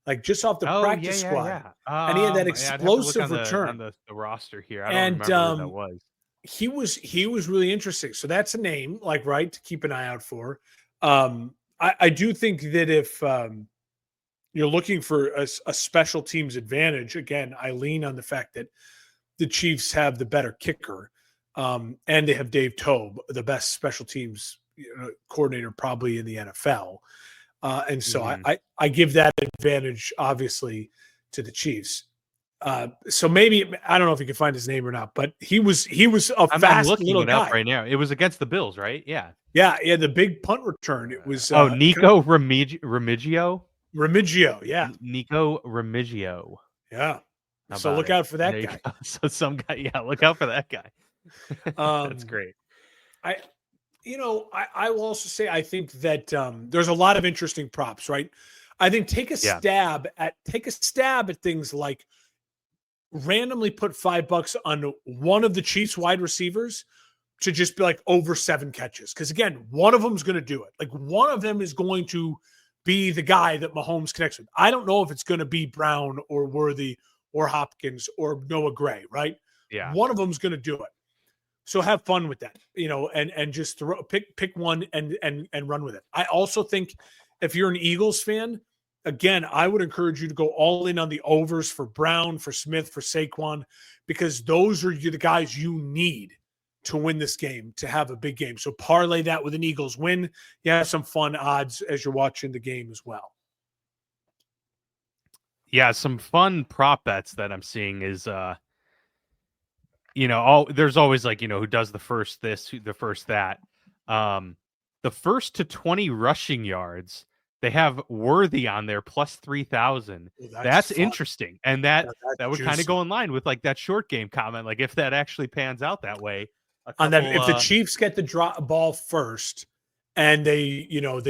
Speaker 2: Like just off the practice squad.
Speaker 1: Yeah.
Speaker 2: And he had that explosive return
Speaker 1: on the roster here. I don't remember who that was.
Speaker 2: He was really interesting. So that's a name, like, right, to keep an eye out for. I do think that if you're looking for a special teams advantage, again, I lean on the fact that the Chiefs have the better kicker, and they have Dave Tobe, the best special teams coordinator probably in the NFL. And so I give that advantage, obviously, to the Chiefs. So maybe I don't know if you can find his name or not, but he was a fast little guy.
Speaker 1: Up right now. It was against the Bills, right? Yeah.
Speaker 2: Yeah, the big punt return. It was
Speaker 1: Nico Remigio.
Speaker 2: Remigio, yeah.
Speaker 1: Nico Remigio.
Speaker 2: Yeah. So look out for that guy.
Speaker 1: So some guy, look out for that guy. That's great.
Speaker 2: I will also say I think that there's a lot of interesting props, right? I think take a stab at things like randomly put $5 on one of the Chiefs wide receivers to just be like over 7 catches. Because again, one of them is going to do it. Like one of them is going to be the guy that Mahomes connects with. I don't know if it's going to be Brown or Worthy or Hopkins or Noah Gray, right?
Speaker 1: Yeah.
Speaker 2: One of them is going to do it. So have fun with that, and just pick one and run with it. I also think if you're an Eagles fan, again, I would encourage you to go all in on the overs for Brown, for Smith, for Saquon, because those are the guys you need to win this game, to have a big game. So parlay that with an Eagles win. You have some fun odds as you're watching the game as well.
Speaker 1: Yeah, some fun prop bets that I'm seeing is there's always like, who does the first this, the first that. The first to 20 rushing yards, they have Worthy on there plus 3,000. That's interesting. And that would kind of go in line with like that short game comment. Like if that actually pans out that way.
Speaker 2: If the Chiefs get the drop ball first and they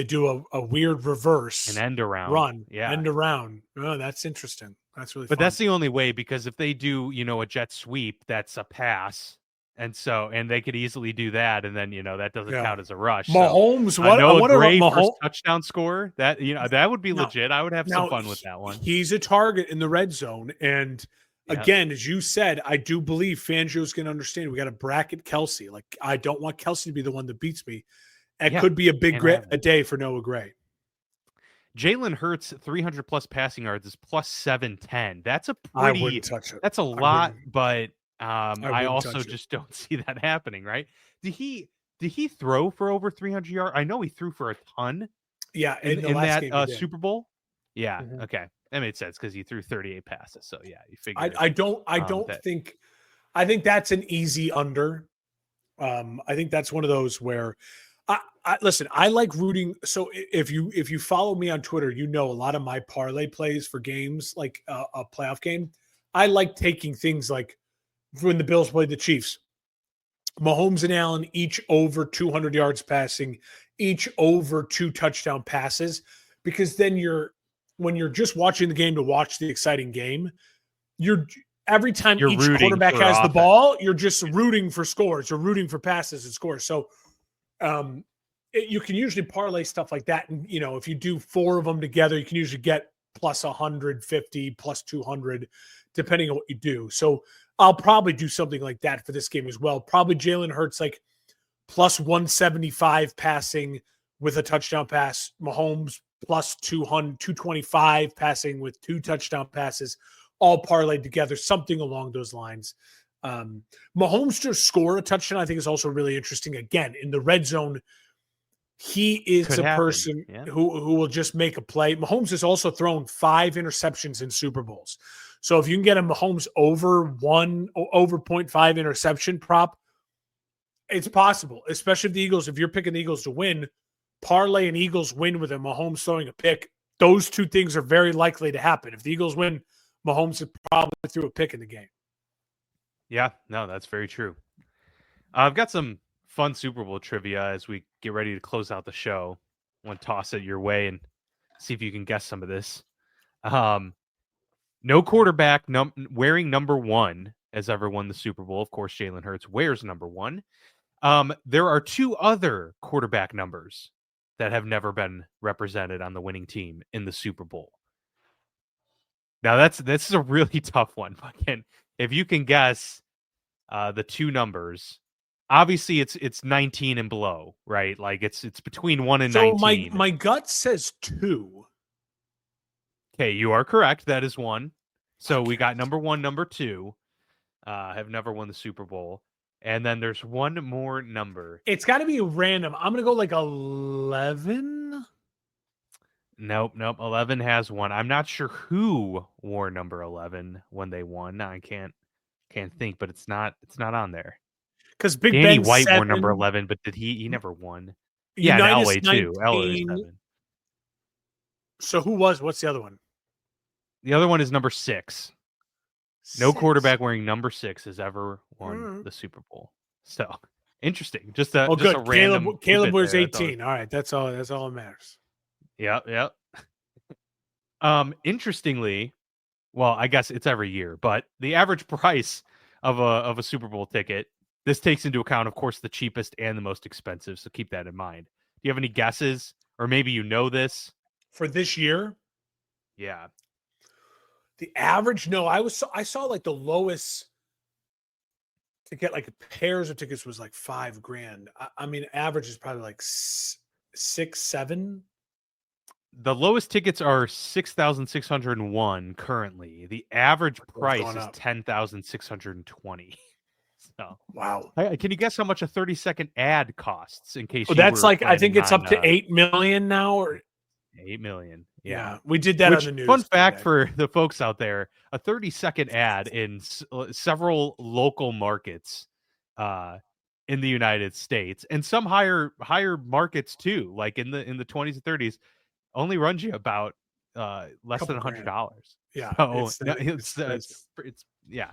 Speaker 2: do a weird reverse,
Speaker 1: an end around
Speaker 2: run, end around. Oh, that's interesting. That's really fun.
Speaker 1: But that's the only way, because if they do, a jet sweep, that's a pass. And they could easily do that, and then that doesn't count as a rush.
Speaker 2: Mahomes,
Speaker 1: so, Noah Gray first touchdown score, that that would be legit. I would have some fun with that one.
Speaker 2: He's a target in the red zone, and again, as you said, I do believe Fangio's going to understand. We got to bracket Kelsey. Like I don't want Kelsey to be the one that beats me. It could be a day for Noah Gray.
Speaker 1: Jalen Hurts 300 plus passing yards is plus 710. That's a pretty.
Speaker 2: I wouldn't touch it.
Speaker 1: That's a lot, but. I also just don't see that happening, right? Did he throw for over 300 yards? I know he threw for a ton.
Speaker 2: Yeah,
Speaker 1: in that Super Bowl. Yeah, okay, that made sense because he threw 38 passes. So yeah, you figure.
Speaker 2: I don't think. I think that's an easy under. I think that's one of those where. Listen, I like rooting. So if you follow me on Twitter, a lot of my parlay plays for games like a playoff game. I like taking things like. When the Bills played the Chiefs, Mahomes and Allen each over 200 yards passing, each over 2 touchdown passes, because then you're when you're just watching the game to watch the exciting game, every time
Speaker 1: You're
Speaker 2: each
Speaker 1: rooting
Speaker 2: quarterback
Speaker 1: for
Speaker 2: has the
Speaker 1: offense.
Speaker 2: ball, you're just rooting for scores. You're rooting for passes and scores. So you can usually parlay stuff like that. And, if you do 4 of them together, you can usually get plus 150, plus 200, depending on what you do. So I'll probably do something like that for this game as well. Probably Jalen Hurts, like plus 175 passing with a touchdown pass. Mahomes plus 225 passing with 2 touchdown passes, all parlayed together, something along those lines. Mahomes to score a touchdown, I think, is also really interesting. Again, in the red zone, he is
Speaker 1: Could
Speaker 2: a
Speaker 1: happen.
Speaker 2: person
Speaker 1: Yeah.
Speaker 2: who will just make a play. Mahomes has also thrown 5 interceptions in Super Bowls. So if you can get a Mahomes over 0.5 interception prop, it's possible, especially if the Eagles, if you're picking the Eagles to win, parlay an Eagles win with a Mahomes throwing a pick. Those 2 things are very likely to happen. If the Eagles win, Mahomes probably threw a pick in the game.
Speaker 1: Yeah, no, that's very true. I've got some fun Super Bowl trivia as we get ready to close out the show. I want to toss it your way and see if you can guess some of this. No quarterback wearing number 1 has ever won the Super Bowl. Of course, Jalen Hurts wears number 1. There are 2 other quarterback numbers that have never been represented on the winning team in the Super Bowl. Now that's a really tough one. If you can guess the 2 numbers, obviously it's 19 and below, right? Like it's between 1 and 19.
Speaker 2: So my gut says 2.
Speaker 1: Okay, you are correct. That is 1. So we got number 1, number 2 have never won the Super Bowl. And then there's one more number.
Speaker 2: It's got to be random. I'm going to go like 11.
Speaker 1: Nope. 11 has 1. I'm not sure who wore number 11 when they won. I can't think, but it's not on there.
Speaker 2: Because Big
Speaker 1: Danny
Speaker 2: Ben
Speaker 1: White
Speaker 2: 7,
Speaker 1: wore number 11, but he never won?
Speaker 2: Unitas
Speaker 1: Yeah, in LA
Speaker 2: 19,
Speaker 1: too. LA is 7.
Speaker 2: So what's the other one?
Speaker 1: The other one is number 6. No quarterback wearing number 6 has ever won the Super Bowl. So interesting. Just a random.
Speaker 2: Caleb wears 18. All right, that's all that matters.
Speaker 1: Yep. Interestingly, well, I guess it's every year, but the average price of a Super Bowl ticket, this takes into account, of course, the cheapest and the most expensive. So keep that in mind. Do you have any guesses, or maybe you know this
Speaker 2: for this year?
Speaker 1: Yeah.
Speaker 2: The average? No, I saw like the lowest to get like pairs of tickets was like $5,000. I mean, average is probably like 6, 7.
Speaker 1: The lowest tickets are 6,601 currently. The average price is 10,620. So
Speaker 2: wow.
Speaker 1: Can you guess how much a 30-second ad costs? In case
Speaker 2: that's like I think it's up to 8 million now, or
Speaker 1: 8 million.
Speaker 2: Yeah, we did that on the news.
Speaker 1: Fun fact for the folks out there: a 30-second ad in several local markets in the United States, and some higher markets too, like in the 20s and 30s, only runs you about less than $100.
Speaker 2: Yeah,
Speaker 1: so it's yeah.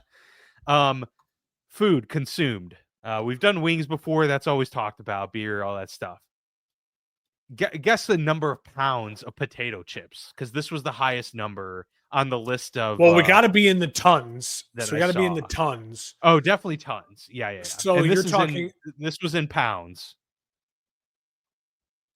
Speaker 1: Food consumed. We've done wings before. That's always talked about, beer, all that stuff. Guess the number of pounds of potato chips, because this was the highest number on the list of.
Speaker 2: Well, we got to be in the tons. So we got to be in the tons.
Speaker 1: Oh, definitely tons. Yeah.
Speaker 2: So you're talking.
Speaker 1: This was in pounds.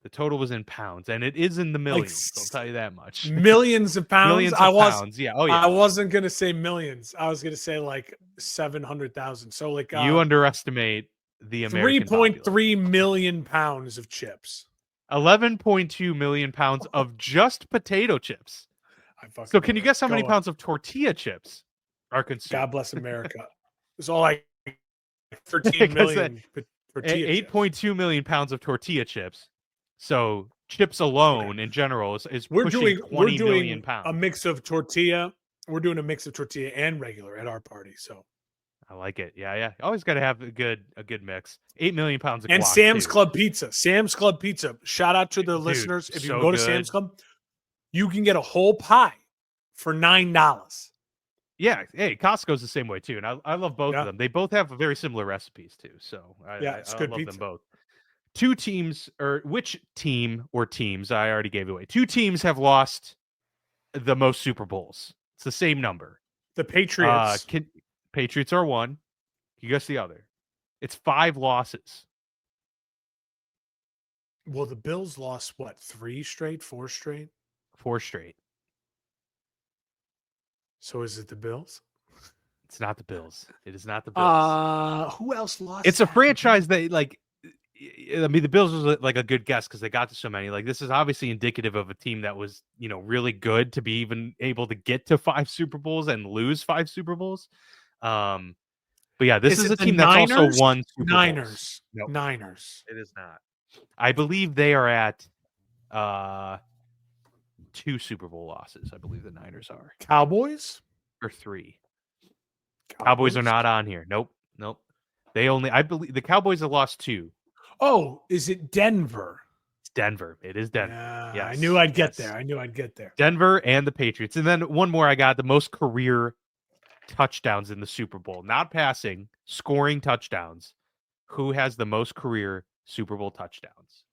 Speaker 1: The total was in pounds, and it is in the millions. I'll tell you that much.
Speaker 2: Millions of pounds.
Speaker 1: Millions of pounds. Yeah. Oh, yeah.
Speaker 2: I wasn't gonna say millions. I was gonna say like 700,000. So like
Speaker 1: you underestimate the American
Speaker 2: 3.3 million pounds of chips.
Speaker 1: 11.2 million pounds of just potato chips. So can you guess how many pounds of tortilla chips are consumed?
Speaker 2: God bless America. It's all like 13 million tortilla
Speaker 1: 8.2 million pounds of tortilla chips. So chips alone in general is pushing 20 million pounds.
Speaker 2: A mix of tortilla. We're doing a mix of tortilla and regular at our party. So
Speaker 1: I like it. Yeah. Always got to have a good mix. 8 million pounds of
Speaker 2: and
Speaker 1: guac,
Speaker 2: Sam's
Speaker 1: too.
Speaker 2: Club pizza. Sam's Club pizza. Shout out to the listeners. If you go to Sam's Club, you can get a whole pie for $9.
Speaker 1: Yeah. Hey, Costco's the same way too, and I love both of them. They both have very similar recipes too. So
Speaker 2: it's good
Speaker 1: love
Speaker 2: pizza.
Speaker 1: them both. Two teams, or which team or teams? I already gave it away. Two teams have lost the most Super Bowls. It's the same number.
Speaker 2: The Patriots.
Speaker 1: Patriots are 1. You guess the other. It's 5 losses.
Speaker 2: Well, the Bills lost, what, 3 straight, 4 straight?
Speaker 1: 4 straight.
Speaker 2: So is it the Bills?
Speaker 1: It's not the Bills. It is not the Bills.
Speaker 2: Who else lost?
Speaker 1: It's a franchise that, like, I mean, the Bills was like a good guess because they got to so many. Like, this is obviously indicative of a team that was, really good to be even able to get to 5 Super Bowls and lose 5 Super Bowls. But yeah, this is a team that's also won Super Bowls.
Speaker 2: Niners.
Speaker 1: Nope.
Speaker 2: Niners.
Speaker 1: It is not. I believe they are at 2 Super Bowl losses. I believe the Niners are.
Speaker 2: Cowboys?
Speaker 1: Or 3. Cowboys are not on here. Nope. I believe the Cowboys have lost 2.
Speaker 2: Oh, is it Denver?
Speaker 1: It's Denver. It is Denver.
Speaker 2: Yeah,
Speaker 1: yes.
Speaker 2: I knew I'd get there.
Speaker 1: Denver and the Patriots. And then one more I got, the most career touchdowns in the Super Bowl. Not passing, scoring touchdowns. Who has the most career Super Bowl touchdowns?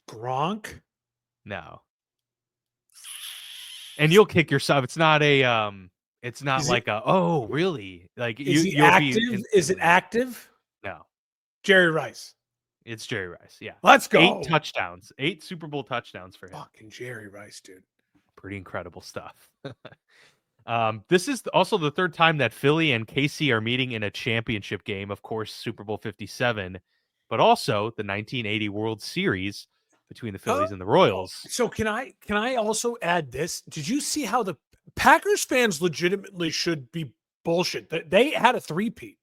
Speaker 2: Gronk?
Speaker 1: No. And you'll kick yourself. It's not a it's not
Speaker 2: is
Speaker 1: like really? Like
Speaker 2: is he active? Is it active?
Speaker 1: No.
Speaker 2: Jerry Rice.
Speaker 1: It's Jerry Rice. Yeah.
Speaker 2: Let's go.
Speaker 1: 8 touchdowns. 8 Super Bowl touchdowns for him.
Speaker 2: Fucking Jerry Rice, dude.
Speaker 1: Pretty incredible stuff. This is also the 3rd time that Philly and KC are meeting in a championship game. Of course, Super Bowl 57, but also the 1980 World Series between the Phillies and the Royals.
Speaker 2: So can I also add this? Did you see how the Packers fans legitimately should be bullshit? They had a 3-peat.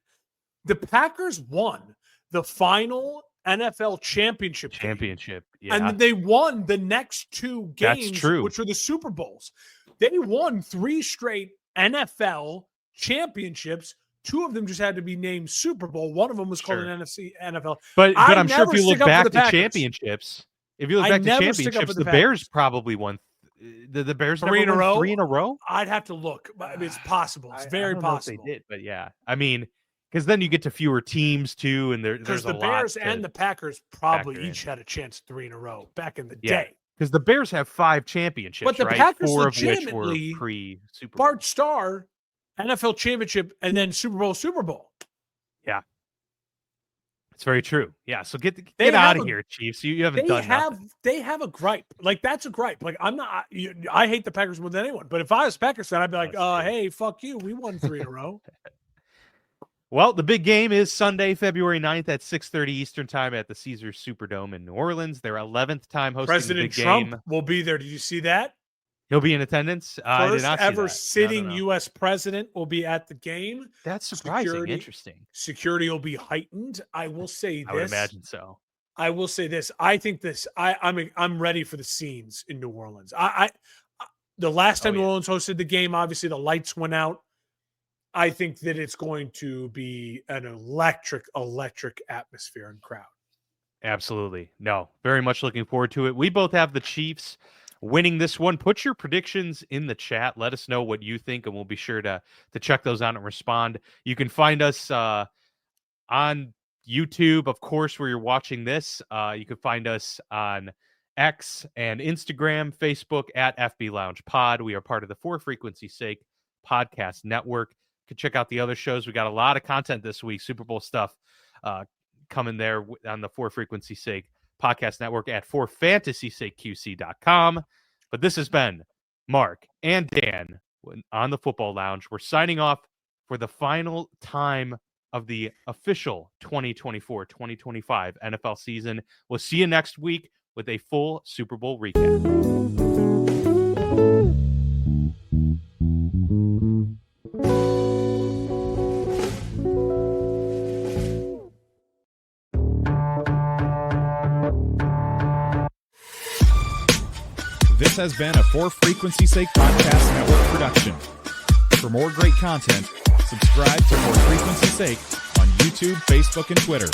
Speaker 2: The Packers won the final NFL championship game,
Speaker 1: yeah.
Speaker 2: And they won the next 2 games,
Speaker 1: That's true.
Speaker 2: which were the Super Bowls. They won 3 straight NFL championships. 2 of them just had to be named Super Bowl. One of them was called an NFL.
Speaker 1: But I'm sure if you look back to championships, the Bears probably won. The Bears
Speaker 2: 3 in a row.
Speaker 1: 3 in a row.
Speaker 2: I'd have to look. I mean, it's possible. It's very possible.
Speaker 1: They did, but yeah, I mean, because then you get to fewer teams too, and there's
Speaker 2: the Bears and the Packers probably each had a chance 3 in a row back in the day.
Speaker 1: Because the Bears have 5 championships,
Speaker 2: but the
Speaker 1: right?
Speaker 2: Packers
Speaker 1: 4 of which were
Speaker 2: pre-Super Bowl. Bart Starr, NFL championship, and then Super Bowl. Yeah.
Speaker 1: It's very true. Yeah, so get out of here, Chiefs. You haven't done nothing.
Speaker 2: They have a gripe. Like, that's a gripe. Like, I hate the Packers more than anyone. But if I was a Packers fan, I'd be like, hey, fuck you. We won 3 in a row.
Speaker 1: Well, the big game is Sunday, February 9th at 6:30 Eastern Time at the Caesars Superdome in New Orleans. Their 11th time hosting
Speaker 2: President
Speaker 1: the big
Speaker 2: Trump
Speaker 1: game.
Speaker 2: will be there. Did you see that?
Speaker 1: He'll be in attendance. I did not see
Speaker 2: ever
Speaker 1: that.
Speaker 2: sitting U.S. president will be at the game.
Speaker 1: That's surprising. Interesting.
Speaker 2: Security will be heightened. I will say this.
Speaker 1: I would imagine so.
Speaker 2: I will say this. I think this. I'm ready for the scenes in New Orleans. The last time New Orleans hosted the game, obviously the lights went out. I think that it's going to be an electric atmosphere and crowd.
Speaker 1: Absolutely. No, very much looking forward to it. We both have the Chiefs winning this one. Put your predictions in the chat. Let us know what you think, and we'll be sure to check those out and respond. You can find us on YouTube, of course, where you're watching this. You can find us on X and Instagram, Facebook at FB Lounge Pod. We are part of the For Frequency's Sake podcast network. You can check out the other shows. We got a lot of content this week, Super Bowl stuff coming there on the For Frequency's Sake podcast network at forfantasysakeqc.com. But this has been Mark and Dan on the Football Lounge. We're signing off for the final time of the official 2024-2025 NFL season. We'll see you next week with a full Super Bowl recap.
Speaker 3: This has been a For Frequency's Sake Podcast Network production. For more great content, subscribe to For Frequency's Sake on YouTube, Facebook, and Twitter.